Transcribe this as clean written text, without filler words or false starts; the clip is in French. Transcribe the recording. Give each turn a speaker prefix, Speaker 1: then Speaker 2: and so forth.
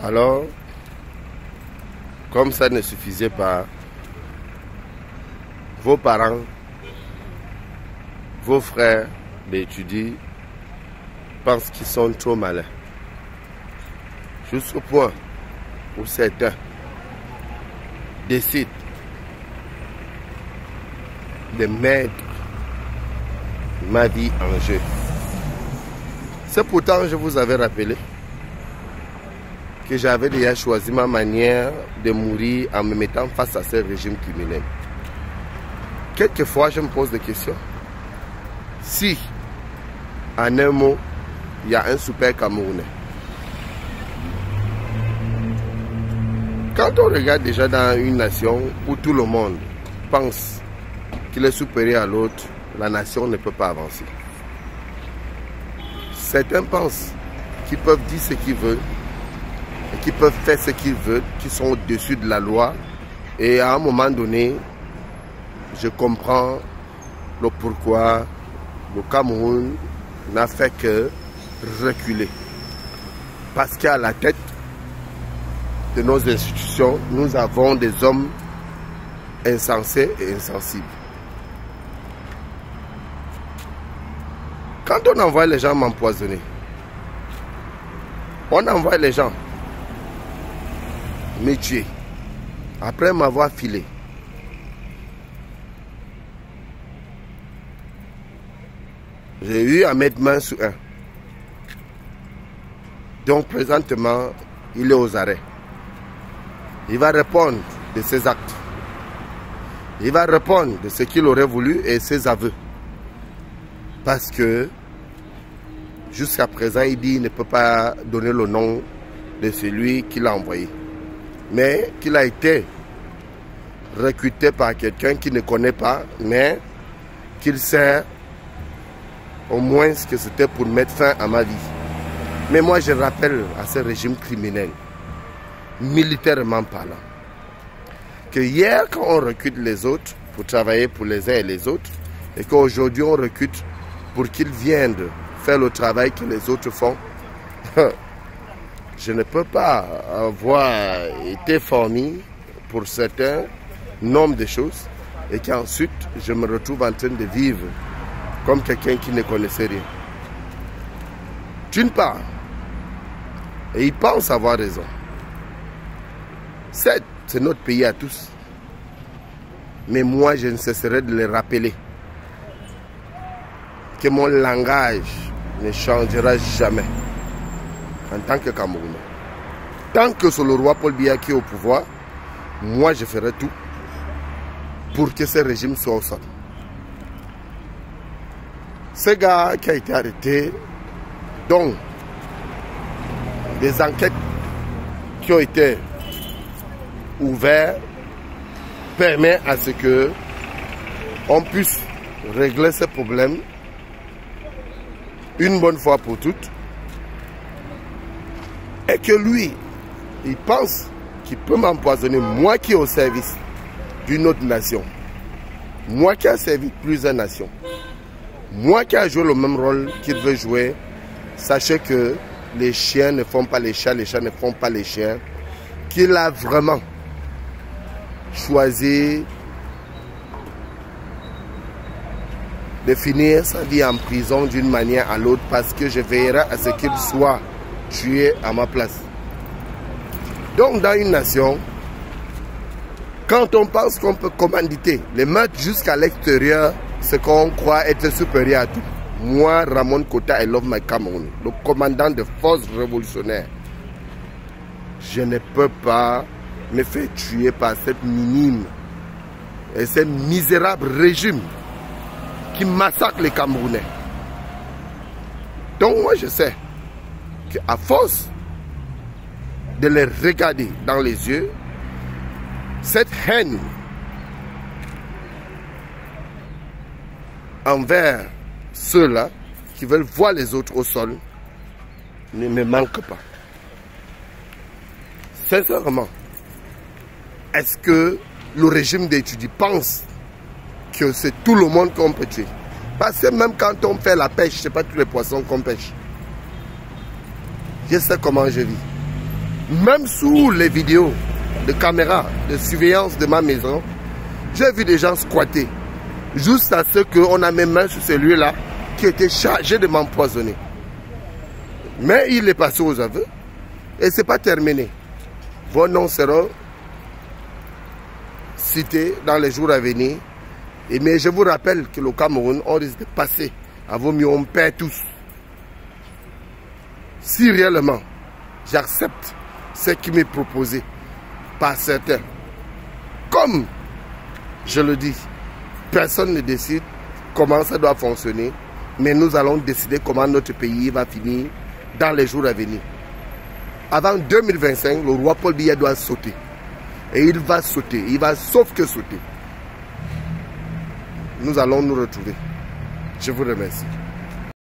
Speaker 1: Alors, comme ça ne suffisait pas, vos parents, vos frères d'étudier pensent qu'ils sont trop malins. Jusqu'au point où certains décident de mettre ma vie en jeu. C'est pourtant, je vous avais rappelé que j'avais déjà choisi ma manière de mourir en me mettant face à ce régime criminel. Quelquefois, je me pose des questions. Si, en un mot, il y a un super Camerounais, quand on regarde déjà dans une nation où tout le monde pense qu'il est supérieur à l'autre, la nation ne peut pas avancer. Certains pensent qu'ils peuvent dire ce qu'ils veulent et qu'ils peuvent faire ce qu'ils veulent, qu'ils sont au-dessus de la loi. Et à un moment donné, je comprends le pourquoi le Cameroun n'a fait que reculer. Parce qu'à la tête de nos institutions, nous avons des hommes insensés et insensibles. Quand on envoie les gens m'empoisonner, on envoie les gens me tuer après m'avoir filé. J'ai eu à mettre main sur un. Donc présentement, il est aux arrêts. Il va répondre de ses actes. Il va répondre de ce qu'il aurait voulu et ses aveux. Parce que jusqu'à présent, il dit qu'il ne peut pas donner le nom de celui qui l'a envoyé. Mais qu'il a été recruté par quelqu'un qu'il ne connaît pas, mais qu'il sait au moins que c'était pour mettre fin à ma vie. Mais moi, je rappelle à ce régime criminel, militairement parlant, que hier, quand on recrute les autres pour travailler pour les uns et les autres, et qu'aujourd'hui, on recrute pour qu'ils viennent faire le travail que les autres font, je ne peux pas avoir été formé pour certains nombre de choses et qu'ensuite, je me retrouve en train de vivre comme quelqu'un qui ne connaissait rien. D'une part, et ils pensent avoir raison. C'est notre pays à tous. Mais moi, je ne cesserai de les rappeler que mon langage ne changera jamais en tant que Camerounais. Tant que c'est le roi Paul Biya qui est au pouvoir, moi, je ferai tout pour que ce régime soit au sol. Ce gars qui a été arrêté, donc des enquêtes qui ont été ouvertes, permettent à ce que on puisse régler ce problème une bonne fois pour toutes. Et que lui, il pense qu'il peut m'empoisonner, moi qui est au service d'une autre nation, moi qui ai servi plusieurs nations, moi qui ai joué le même rôle qu'il veut jouer. Sachez que les chiens ne font pas les chats ne font pas les chiens. Qu'il a vraiment choisi de finir sa vie en prison d'une manière à l'autre parce que je veillerai à ce qu'il soit tué à ma place. Donc dans une nation, quand on pense qu'on peut commanditer les mettre jusqu'à l'extérieur, ce qu'on croit être supérieur à tout. Moi, Ramon Kota, I love my Cameroun, le commandant de forces révolutionnaires, je ne peux pas me faire tuer par cette minime et ce misérable régime qui massacre les Camerounais. Donc moi, je sais qu'à force de les regarder dans les yeux, cette haine envers ceux-là qui veulent voir les autres au sol ne me manque pas. Sincèrement, est-ce que le régime d'études pense que c'est tout le monde qu'on peut tuer? Parce que même quand on fait la pêche, ce n'est pas tous les poissons qu'on pêche. Je sais comment je vis. Même sous les vidéos de caméras de surveillance de ma maison, j'ai vu des gens squatter. Juste à ce qu'on a mis main sur celui-là qui était chargé de m'empoisonner. Mais il est passé aux aveux et ce n'est pas terminé. Vos noms seront cités dans les jours à venir. Mais je vous rappelle que le Cameroun, on risque de passer. À vaut mieux, on perd tous. Si réellement j'accepte ce qui m'est proposé par certains, comme je le dis, personne ne décide comment ça doit fonctionner, mais nous allons décider comment notre pays va finir dans les jours à venir. Avant 2025, le roi Paul Biya doit sauter. Et il va sauter, il va sauf que sauter. Nous allons nous retrouver. Je vous remercie.